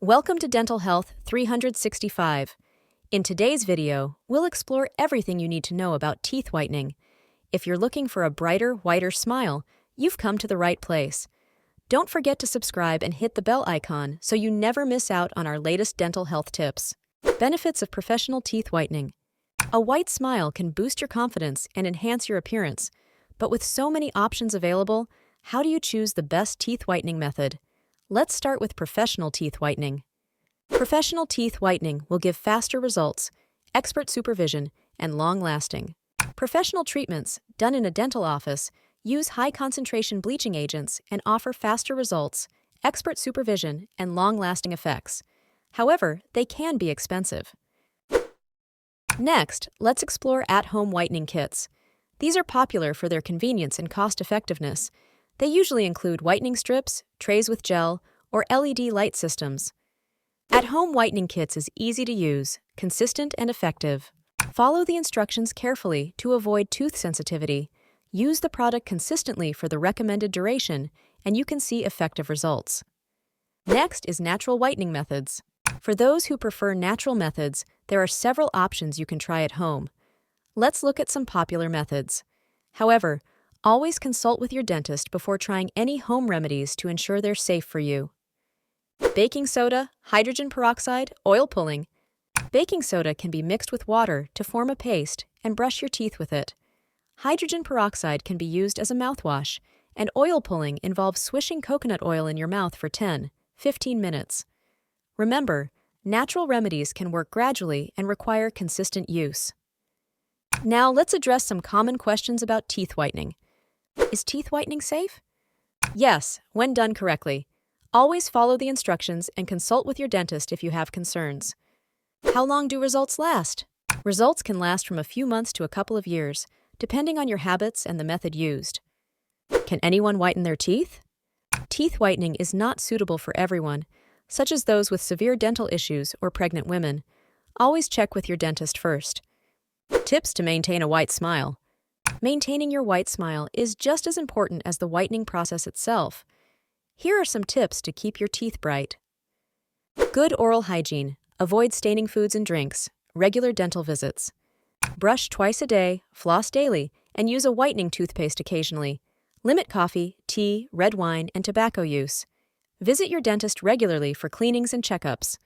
Welcome to Dental Health 365. In today's video, we'll explore everything you need to know about teeth whitening. If you're looking for a brighter, whiter smile, you've come to the right place. Don't forget to subscribe and hit the bell icon so you never miss out on our latest dental health tips. Benefits of professional teeth whitening. A white smile can boost your confidence and enhance your appearance, but with so many options available, how do you choose the best teeth whitening method? Let's start with professional teeth whitening. Professional teeth whitening will give faster results, expert supervision, and long-lasting. Professional treatments, done in a dental office, use high-concentration bleaching agents and offer faster results, expert supervision, and long-lasting effects. However, they can be expensive. Next, let's explore at-home whitening kits. These are popular for their convenience and cost-effectiveness. They usually include whitening strips, trays with gel, or LED light systems. At-home whitening kits is easy to use, consistent, and effective. Follow the instructions carefully to avoid tooth sensitivity. Use the product consistently for the recommended duration, and you can see effective results. Next is natural whitening methods. For those who prefer natural methods, there are several options you can try at home. Let's look at some popular methods. However, always consult with your dentist before trying any home remedies to ensure they're safe for you. Baking soda, hydrogen peroxide, oil pulling. Baking soda can be mixed with water to form a paste and brush your teeth with it. Hydrogen peroxide can be used as a mouthwash, and oil pulling involves swishing coconut oil in your mouth for 10-15 minutes. Remember, natural remedies can work gradually and require consistent use. Now let's address some common questions about teeth whitening. Is teeth whitening safe? Yes, when done correctly. Always follow the instructions and consult with your dentist if you have concerns. How long do results last? Results can last from a few months to a couple of years, depending on your habits and the method used. Can anyone whiten their teeth? Teeth whitening is not suitable for everyone, such as those with severe dental issues or pregnant women. Always check with your dentist first. Tips to maintain a white smile. Maintaining your white smile is just as important as the whitening process itself. Here are some tips to keep your teeth bright. Good oral hygiene. Avoid staining foods and drinks. Regular dental visits. Brush twice a day, floss daily, and use a whitening toothpaste occasionally. Limit coffee, tea, red wine, and tobacco use. Visit your dentist regularly for cleanings and checkups.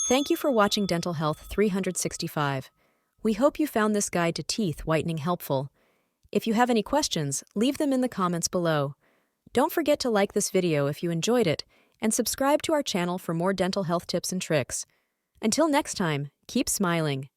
Thank you for watching Dental Health 365. We hope you found this guide to teeth whitening helpful. If you have any questions, leave them in the comments below. Don't forget to like this video if you enjoyed it, and subscribe to our channel for more dental health tips and tricks. Until next time, keep smiling.